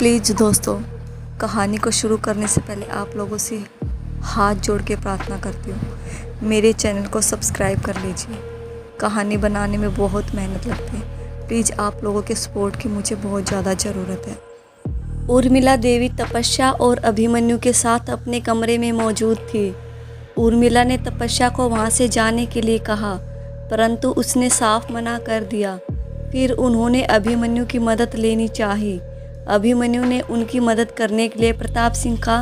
Please दोस्तों, कहानी को शुरू करने से पहले आप लोगों से हाथ जोड़ के प्रार्थना करती हूँ, मेरे चैनल को सब्सक्राइब कर लीजिए। कहानी बनाने में बहुत मेहनत लगती है। प्लीज़ आप लोगों के सपोर्ट की मुझे बहुत ज़्यादा ज़रूरत है। उर्मिला देवी तपस्या और अभिमन्यु के साथ अपने कमरे में मौजूद थी। उर्मिला ने तपस्या को वहाँ से जाने के लिए कहा, परंतु उसने साफ मना कर दिया। फिर उन्होंने अभिमन्यु की मदद लेनी चाही। अभिमन्यु ने उनकी मदद करने के लिए प्रताप सिंह का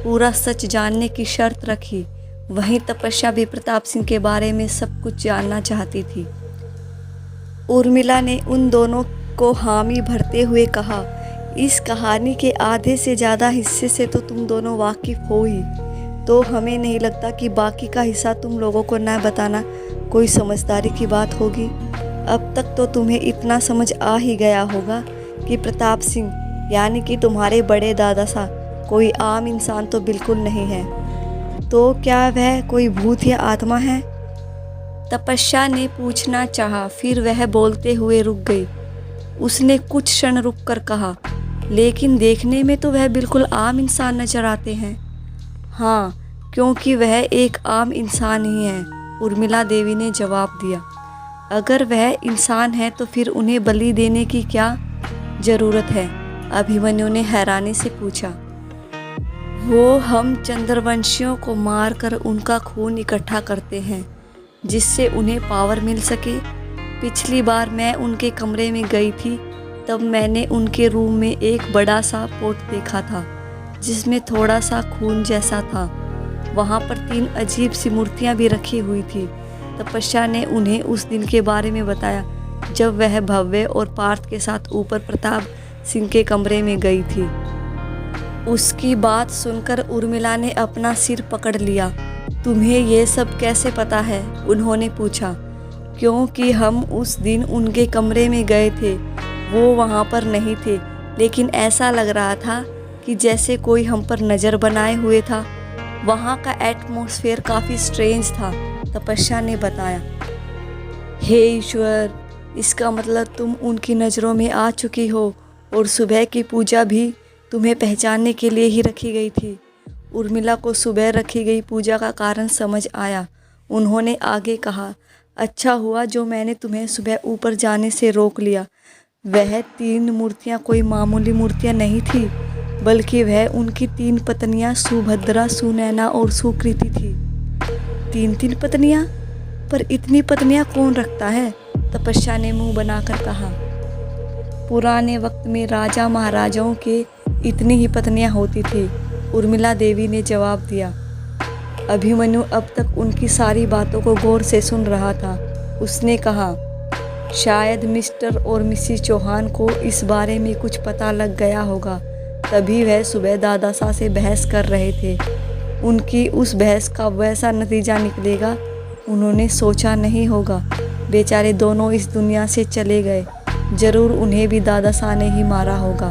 पूरा सच जानने की शर्त रखी। वहीं तपस्या भी प्रताप सिंह के बारे में सब कुछ जानना चाहती थी। उर्मिला ने उन दोनों को हामी भरते हुए कहा, इस कहानी के आधे से ज़्यादा हिस्से से तो तुम दोनों वाकिफ़ हो ही, तो हमें नहीं लगता कि बाकी का हिस्सा तुम लोगों को न बताना कोई समझदारी की बात होगी। अब तक तो तुम्हें इतना समझ आ ही गया होगा कि प्रताप सिंह यानी कि तुम्हारे बड़े दादा सा कोई आम इंसान तो बिल्कुल नहीं है। तो क्या वह कोई भूत या आत्मा है? तपस्या ने पूछना चाहा, फिर वह बोलते हुए रुक गई। उसने कुछ क्षण रुक कर कहा, लेकिन देखने में तो वह बिल्कुल आम इंसान नजर आते हैं। हाँ, क्योंकि वह एक आम इंसान ही है, उर्मिला देवी ने जवाब दिया। अगर वह इंसान है तो फिर उन्हें बलि देने की क्या ज़रूरत है? अभिमन्यु ने हैरानी से पूछा। वो हम चंद्रवंशियों को मारकर उनका खून इकट्ठा करते हैं, जिससे उन्हें पावर मिल सके। पिछली बार मैं उनके कमरे में गई थी, तब मैंने उनके रूम में एक बड़ा सा पोट देखा था, जिसमें थोड़ा सा खून जैसा था। वहाँ पर 3 अजीब सी मूर्तियाँ भी रखी हुई थी। तपस्या ने उन्हें उस दिन के बारे में बताया, जब वह भव्य और पार्थ के साथ ऊपर प्रताप सिंह के कमरे में गई थी। उसकी बात सुनकर उर्मिला ने अपना सिर पकड़ लिया। तुम्हें ये सब कैसे पता है? उन्होंने पूछा। क्योंकि हम उस दिन उनके कमरे में गए थे। वो वहाँ पर नहीं थे, लेकिन ऐसा लग रहा था कि जैसे कोई हम पर नज़र बनाए हुए था। वहाँ का एटमॉस्फेयर काफ़ी स्ट्रेंज था, तपस्या ने बताया। हे ईश्वर, इसका मतलब तुम उनकी नज़रों में आ चुकी हो और सुबह की पूजा भी तुम्हें पहचानने के लिए ही रखी गई थी। उर्मिला को सुबह रखी गई पूजा का कारण समझ आया। उन्होंने आगे कहा, अच्छा हुआ जो मैंने तुम्हें सुबह ऊपर जाने से रोक लिया। वह 3 मूर्तियाँ कोई मामूली मूर्तियाँ नहीं थी, बल्कि वह उनकी 3 पत्नियाँ सुभद्रा, सुनैना और सुकृति थी। 3 पत्नियाँ? पर इतनी पत्नियाँ कौन रखता है? तपस्या ने मुंह बनाकर कहा। पुराने वक्त में राजा महाराजाओं के इतनी ही पत्नियाँ होती थी, उर्मिला देवी ने जवाब दिया। अभिमन्यु अब तक उनकी सारी बातों को गौर से सुन रहा था। उसने कहा, शायद मिस्टर और मिसिस चौहान को इस बारे में कुछ पता लग गया होगा, तभी वह सुबह दादा सा से बहस कर रहे थे। उनकी उस बहस का वैसा नतीजा निकलेगा, उन्होंने सोचा नहीं होगा। बेचारे दोनों इस दुनिया से चले गए, ज़रूर उन्हें भी दादा सा ने ही मारा होगा।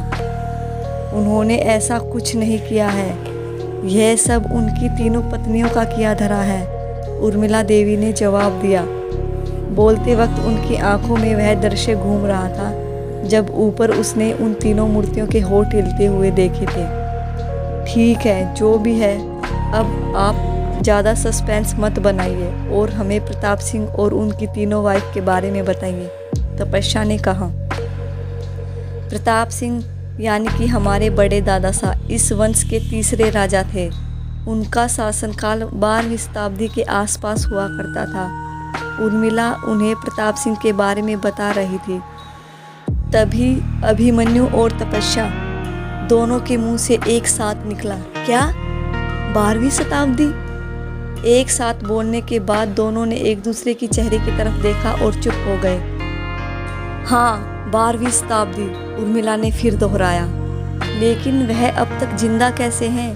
उन्होंने ऐसा कुछ नहीं किया है, यह सब उनकी 3 पत्नियों का किया धरा है, उर्मिला देवी ने जवाब दिया। बोलते वक्त उनकी आंखों में वह दृश्य घूम रहा था, जब ऊपर उसने उन 3 मूर्तियों के होठ हिलते हुए देखे थे। ठीक है, जो भी है, अब आप ज़्यादा सस्पेंस मत बनाइए और हमें प्रताप सिंह और उनकी 3 वाइफ के बारे में बताइए, तपस्या ने कहा। प्रताप सिंह यानी कि हमारे बड़े दादा सा इस वंश के 3रे राजा थे। उनका शासनकाल 12वीं शताब्दी के आसपास हुआ करता था। उर्मिला उन्हें प्रताप सिंह के बारे में बता रही थी। तभी अभिमन्यु और तपस्या दोनों के मुंह से एक साथ निकला, क्या 12वीं शताब्दी? एक साथ बोलने के बाद दोनों ने एक दूसरे की चेहरे की तरफ देखा और चुप हो गए। हाँ, 12वीं शताब्दी, उर्मिला ने फिर दोहराया। लेकिन वह अब तक जिंदा कैसे हैं?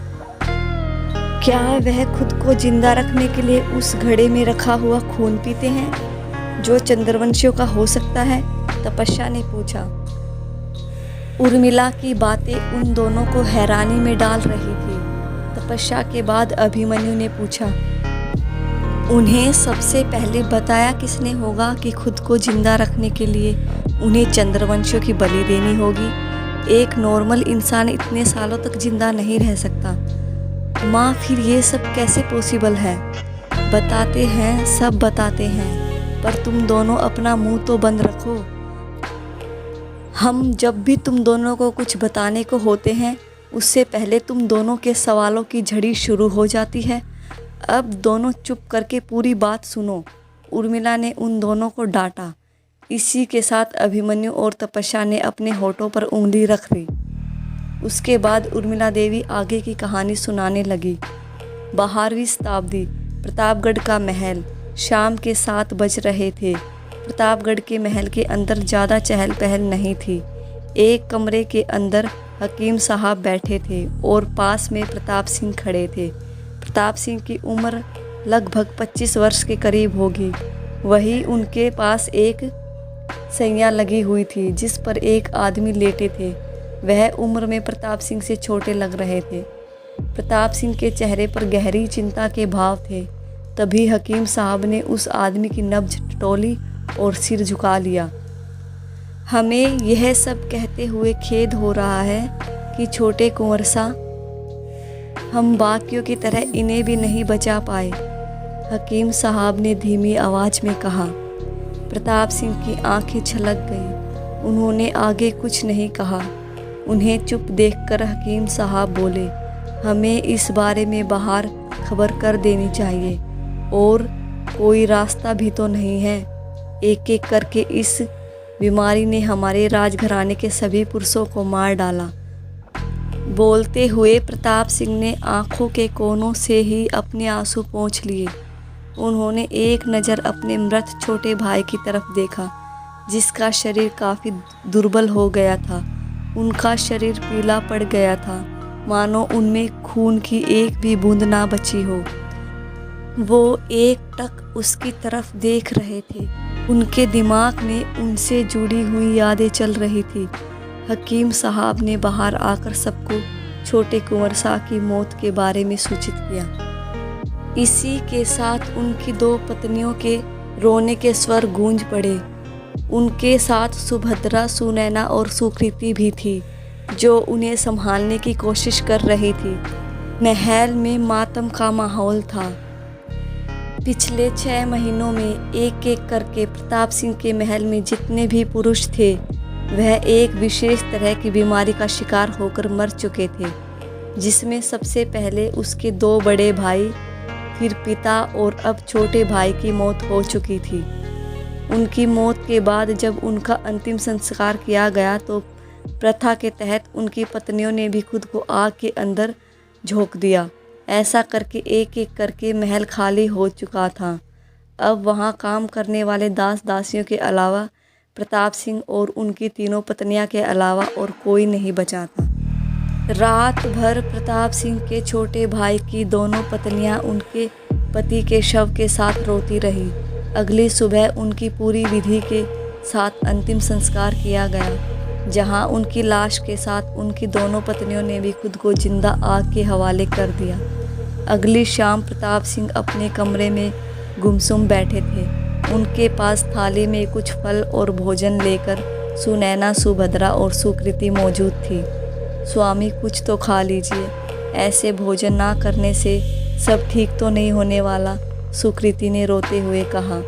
क्या वह खुद को जिंदा रखने के लिए उस घड़े में रखा हुआ खून पीते हैं, जो चंद्रवंशियों का हो सकता है? तपस्या ने पूछा। उर्मिला की बातें उन दोनों को हैरानी में डाल रही थी। तपस्या के बाद अभिमन्यु ने पूछा, उन्हें सबसे पहले बताया किसने होगा कि खुद को जिंदा रखने के लिए उन्हें चंद्रवंशियों की बलि देनी होगी? एक नॉर्मल इंसान इतने सालों तक जिंदा नहीं रह सकता। माँ फिर ये सब कैसे पॉसिबल है? बताते हैं, सब बताते हैं, पर तुम दोनों अपना मुंह तो बंद रखो। हम जब भी तुम दोनों को कुछ बताने को होते हैं उससे पहले तुम दोनों के सवालों की झड़ी शुरू हो जाती है। अब दोनों चुप करके पूरी बात सुनो। उर्मिला ने उन दोनों को डांटा। इसी के साथ अभिमन्यु और तपस्या ने अपने होठों पर उंगली रख ली। उसके बाद उर्मिला देवी आगे की कहानी सुनाने लगी। 12वीं शताब्दी, प्रतापगढ़ का महल। शाम के 7 बज रहे थे। प्रतापगढ़ के महल के अंदर ज़्यादा चहल पहल नहीं थी। एक कमरे के अंदर हकीम साहब बैठे थे और पास में प्रताप सिंह खड़े थे। प्रताप सिंह की उम्र लगभग 25 वर्ष के करीब होगी। वहीं उनके पास एक सैया लगी हुई थी जिस पर एक आदमी लेटे थे। वह उम्र में प्रताप सिंह से छोटे लग रहे थे। प्रताप सिंह के चेहरे पर गहरी चिंता के भाव थे। तभी हकीम साहब ने उस आदमी की नब्ज टटोली और सिर झुका लिया। हमें यह सब कहते हुए खेद हो रहा है कि छोटे कुंवर सा, हम बाकियों की तरह इन्हें भी नहीं बचा पाए। हकीम साहब ने धीमी आवाज़ में कहा। प्रताप सिंह की आंखें छलक गईं। उन्होंने आगे कुछ नहीं कहा। उन्हें चुप देखकर हकीम साहब बोले, हमें इस बारे में बाहर खबर कर देनी चाहिए और कोई रास्ता भी तो नहीं है। एक एक करके इस बीमारी ने हमारे राजघराने के सभी पुरुषों को मार डाला। बोलते हुए प्रताप सिंह ने आंखों के कोनों से ही अपने आंसू पोंछ लिए। उन्होंने एक नज़र अपने मृत छोटे भाई की तरफ देखा जिसका शरीर काफ़ी दुर्बल हो गया था। उनका शरीर पीला पड़ गया था, मानो उनमें खून की एक भी बूंद ना बची हो। वो एकटक उसकी तरफ देख रहे थे। उनके दिमाग में उनसे जुड़ी हुई यादें चल रही थी। हकीम साहब ने बाहर आकर सबको छोटे कुंवर शाह की मौत के बारे में सूचित किया। इसी के साथ उनकी 2 पत्नियों के रोने के स्वर गूंज पड़े। उनके साथ सुभद्रा, सुनैना और सुकृति भी थी जो उन्हें संभालने की कोशिश कर रही थी। महल में मातम का माहौल था। पिछले 6 महीनों में एक एक करके प्रताप सिंह के महल में जितने भी पुरुष थे वह एक विशेष तरह की बीमारी का शिकार होकर मर चुके थे, जिसमें सबसे पहले उसके 2 बड़े भाई, फिर पिता और अब छोटे भाई की मौत हो चुकी थी। उनकी मौत के बाद जब उनका अंतिम संस्कार किया गया तो प्रथा के तहत उनकी पत्नियों ने भी खुद को आग के अंदर झोंक दिया। ऐसा करके एक एक करके महल खाली हो चुका था। अब वहाँ काम करने वाले दास दासियों के अलावा प्रताप सिंह और उनकी 3 पत्नियां के अलावा और कोई नहीं बचा था। रात भर प्रताप सिंह के छोटे भाई की दोनों पत्नियां उनके पति के शव के साथ रोती रही। अगली सुबह उनकी पूरी विधि के साथ अंतिम संस्कार किया गया, जहां उनकी लाश के साथ उनकी दोनों पत्नियों ने भी खुद को जिंदा आग के हवाले कर दिया। अगली शाम प्रताप सिंह अपने कमरे में गुमसुम बैठे थे। उनके पास थाली में कुछ फल और भोजन लेकर सुनैना, सुभद्रा और सुकृति मौजूद थी। स्वामी, कुछ तो खा लीजिए, ऐसे भोजन ना करने से सब ठीक तो नहीं होने वाला, सुकृति ने रोते हुए कहा।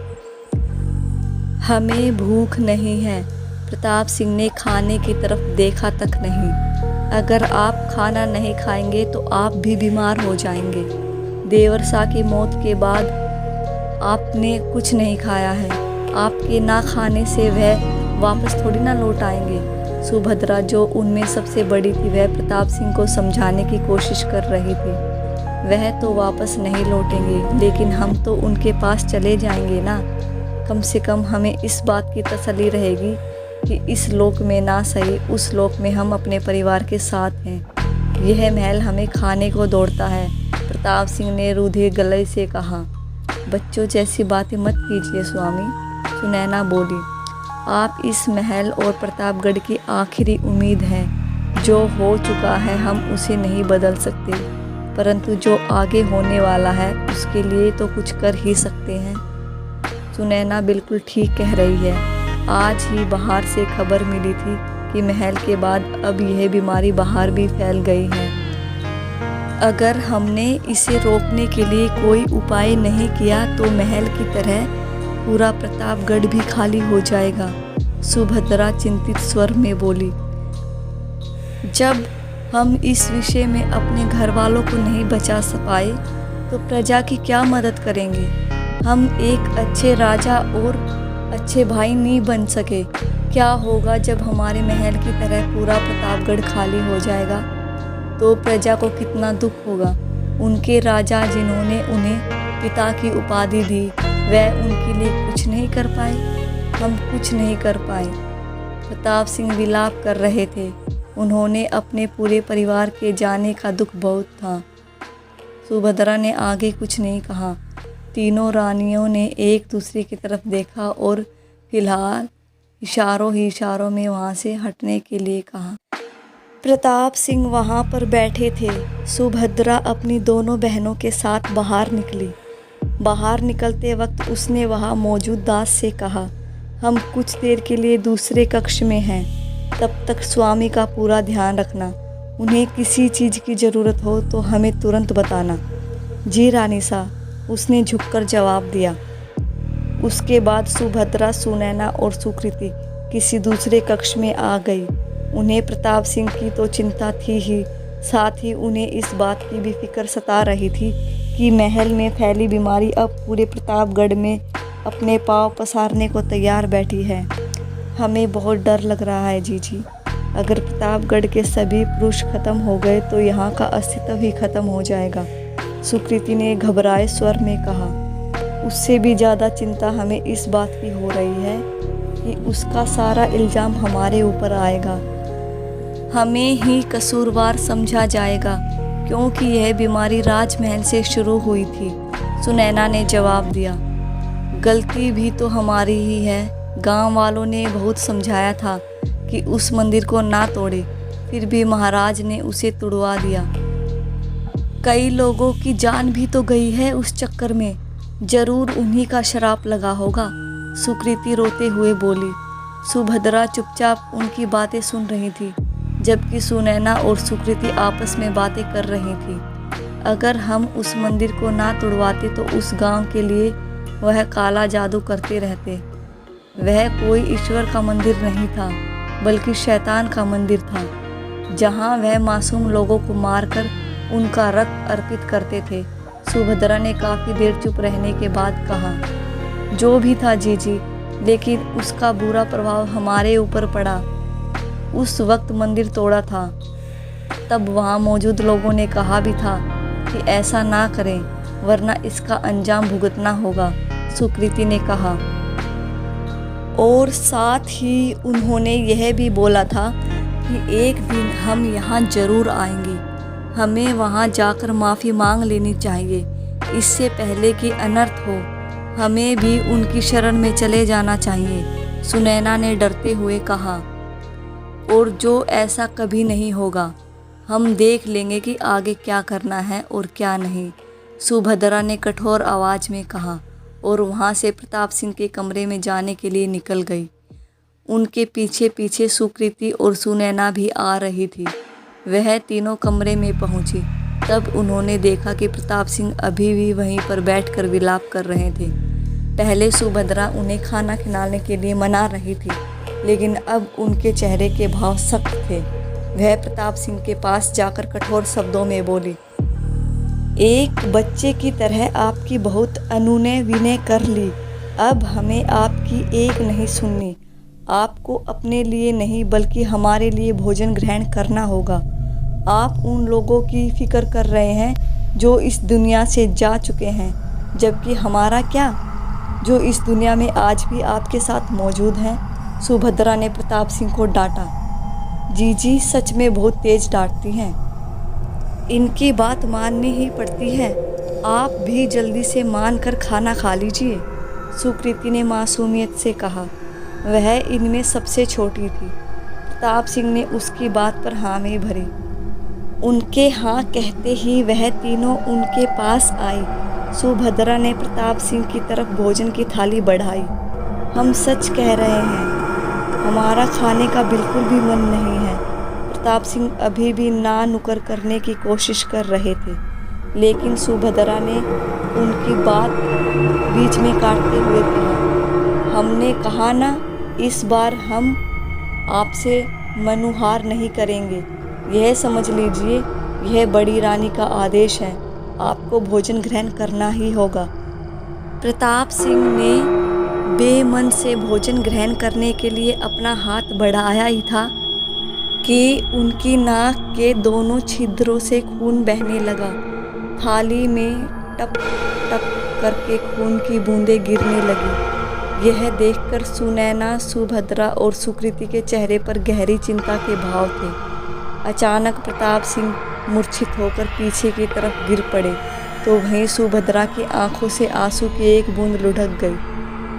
हमें भूख नहीं है। प्रताप सिंह ने खाने की तरफ देखा तक नहीं। अगर आप खाना नहीं खाएंगे तो आप भी बीमार हो जाएंगे। देवर शाह की मौत के बाद आपने कुछ नहीं खाया है। आपके ना खाने से वह वापस थोड़ी ना लौट आएंगे। सुभद्रा, जो उनमें सबसे बड़ी थी, वह प्रताप सिंह को समझाने की कोशिश कर रही थी। वह तो वापस नहीं लौटेंगे, लेकिन हम तो उनके पास चले जाएंगे ना। कम से कम हमें इस बात की तसल्ली रहेगी कि इस लोक में ना सही उस लोक में हम अपने परिवार के साथ हैं। यह महल हमें खाने को दौड़ता है, प्रताप सिंह ने रूधे गले से कहा। बच्चों जैसी बातें मत कीजिए स्वामी, सुनैना बोली। आप इस महल और प्रतापगढ़ की आखिरी उम्मीद हैं। जो हो चुका है हम उसे नहीं बदल सकते, परंतु जो आगे होने वाला है उसके लिए तो कुछ कर ही सकते हैं। सुनैना बिल्कुल ठीक कह रही है। आज ही बाहर से खबर मिली थी कि महल के बाद अब यह बीमारी बाहर भी फैल गई है। अगर हमने इसे रोकने के लिए कोई उपाय नहीं किया तो महल की तरह पूरा प्रतापगढ़ भी खाली हो जाएगा, सुभद्रा चिंतित स्वर में बोली। जब हम इस विषय में अपने घर वालों को नहीं बचा पाए तो प्रजा की क्या मदद करेंगे। हम एक अच्छे राजा और अच्छे भाई नहीं बन सके। क्या होगा जब हमारे महल की तरह पूरा प्रतापगढ़ खाली हो जाएगा, तो प्रजा को कितना दुख होगा। उनके राजा जिन्होंने उन्हें पिता की उपाधि दी, वह उनके लिए कुछ नहीं कर पाए। हम कुछ नहीं कर पाए। प्रताप सिंह विलाप कर रहे थे। उन्होंने अपने पूरे परिवार के जाने का दुख बहुत था। सुभद्रा ने आगे कुछ नहीं कहा। तीनों रानियों ने एक दूसरे की तरफ देखा और फिलहाल इशारों ही इशारों में वहाँ से हटने के लिए कहा। प्रताप सिंह वहाँ पर बैठे थे। सुभद्रा अपनी दोनों बहनों के साथ बाहर निकली। बाहर निकलते वक्त उसने वहाँ मौजूद दास से कहा, हम कुछ देर के लिए दूसरे कक्ष में हैं, तब तक स्वामी का पूरा ध्यान रखना। उन्हें किसी चीज़ की ज़रूरत हो तो हमें तुरंत बताना। जी रानी सा, उसने झुककर जवाब दिया। उसके बाद सुभद्रा, सुनैना और सुकृति किसी दूसरे कक्ष में आ गई। उन्हें प्रताप सिंह की तो चिंता थी ही, साथ ही उन्हें इस बात की भी फिक्र सता रही थी कि महल में फैली बीमारी अब पूरे प्रतापगढ़ में अपने पाँव पसारने को तैयार बैठी है। हमें बहुत डर लग रहा है जीजी। अगर प्रतापगढ़ के सभी पुरुष खत्म हो गए तो यहाँ का अस्तित्व ही खत्म हो जाएगा, सुकृति ने घबराए स्वर में कहा। उससे भी ज़्यादा चिंता हमें इस बात की हो रही है कि उसका सारा इल्ज़ाम हमारे ऊपर आएगा, हमें ही कसूरवार समझा जाएगा, क्योंकि यह बीमारी राजमहल से शुरू हुई थी, सुनैना ने जवाब दिया। गलती भी तो हमारी ही है। गांव वालों ने बहुत समझाया था कि उस मंदिर को ना तोड़े, फिर भी महाराज ने उसे तुड़वा दिया। कई लोगों की जान भी तो गई है उस चक्कर में। जरूर उन्हीं का शराप लगा होगा, सुकृति रोते हुए बोली। सुभद्रा चुपचाप उनकी बातें सुन रही थी, जबकि सुनैना और सुकृति आपस में बातें कर रही थी। अगर हम उस मंदिर को ना तुड़वाते तो उस गांव के लिए वह काला जादू करते रहते। वह कोई ईश्वर का मंदिर नहीं था, बल्कि शैतान का मंदिर था, जहां वह मासूम लोगों को मारकर उनका रक्त अर्पित करते थे। सुभद्रा ने काफ़ी देर चुप रहने के बाद कहा, जो भी था जीजी, लेकिन उसका बुरा प्रभाव हमारे ऊपर पड़ा। उस वक्त मंदिर तोड़ा था, तब वहाँ मौजूद लोगों ने कहा भी था कि ऐसा ना करें वरना इसका अंजाम भुगतना होगा, सुकृति ने कहा। और साथ ही उन्होंने यह भी बोला था कि एक दिन हम यहाँ ज़रूर आएंगे। हमें वहाँ जाकर माफ़ी मांग लेनी चाहिए, इससे पहले कि अनर्थ हो। हमें भी उनकी शरण में चले जाना चाहिए, सुनैना ने डरते हुए कहा। और जो ऐसा कभी नहीं होगा, हम देख लेंगे कि आगे क्या करना है और क्या नहीं, सुभद्रा ने कठोर आवाज़ में कहा और वहाँ से प्रताप सिंह के कमरे में जाने के लिए निकल गई। उनके पीछे पीछे सुकृति और सुनैना भी आ रही थी। वह तीनों कमरे में पहुंची, तब उन्होंने देखा कि प्रताप सिंह अभी भी वहीं पर बैठकर विलाप कर रहे थे। पहले सुभद्रा उन्हें खाना खिलाने के लिए मना रही थी, लेकिन अब उनके चेहरे के भाव सख्त थे। वह प्रताप सिंह के पास जाकर कठोर शब्दों में बोली, एक बच्चे की तरह आपकी बहुत अनुनय विनय कर ली, अब हमें आपकी एक नहीं सुननी। आपको अपने लिए नहीं बल्कि हमारे लिए भोजन ग्रहण करना होगा। आप उन लोगों की फिक्र कर रहे हैं जो इस दुनिया से जा चुके हैं, जबकि हमारा क्या, जो इस दुनिया में आज भी आपके साथ मौजूद हैं, सुभद्रा ने प्रताप सिंह को डांटा। जीजी सच में बहुत तेज डांटती हैं, इनकी बात माननी ही पड़ती है। आप भी जल्दी से मान कर खाना खा लीजिए, सुकृति ने मासूमियत से कहा। वह इनमें सबसे छोटी थी। प्रताप सिंह ने उसकी बात पर हामी भरी। उनके हाँ कहते ही वह तीनों उनके पास आई। सुभद्रा ने प्रताप सिंह की तरफ भोजन की थाली बढ़ाई। हम सच कह रहे हैं, हमारा खाने का बिल्कुल भी मन नहीं है। प्रताप सिंह अभी भी ना नुकर करने की कोशिश कर रहे थे, लेकिन सुभद्रा ने उनकी बात बीच में काटते हुए कहा, हमने कहा ना, इस बार हम आपसे मनुहार नहीं करेंगे। यह समझ लीजिए, यह बड़ी रानी का आदेश है, आपको भोजन ग्रहण करना ही होगा। प्रताप सिंह ने बेमन से भोजन ग्रहण करने के लिए अपना हाथ बढ़ाया ही था कि उनकी नाक के दोनों छिद्रों से खून बहने लगा। थाली में टप टप करके खून की बूंदें गिरने लगी। यह देखकर सुनैना, सुभद्रा और सुकृति के चेहरे पर गहरी चिंता के भाव थे। अचानक प्रताप सिंह मूर्छित होकर पीछे की तरफ गिर पड़े, तो वहीं सुभद्रा की आंखों से आंसू की एक बूंद लुढ़क गई।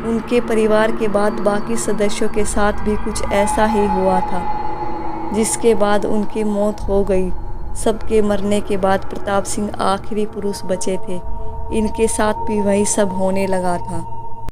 उनके परिवार के बाद बाकी सदस्यों के साथ भी कुछ ऐसा ही हुआ था, जिसके बाद उनकी मौत हो गई। सबके मरने के बाद प्रताप सिंह आखिरी पुरुष बचे थे। इनके साथ भी वही सब होने लगा था।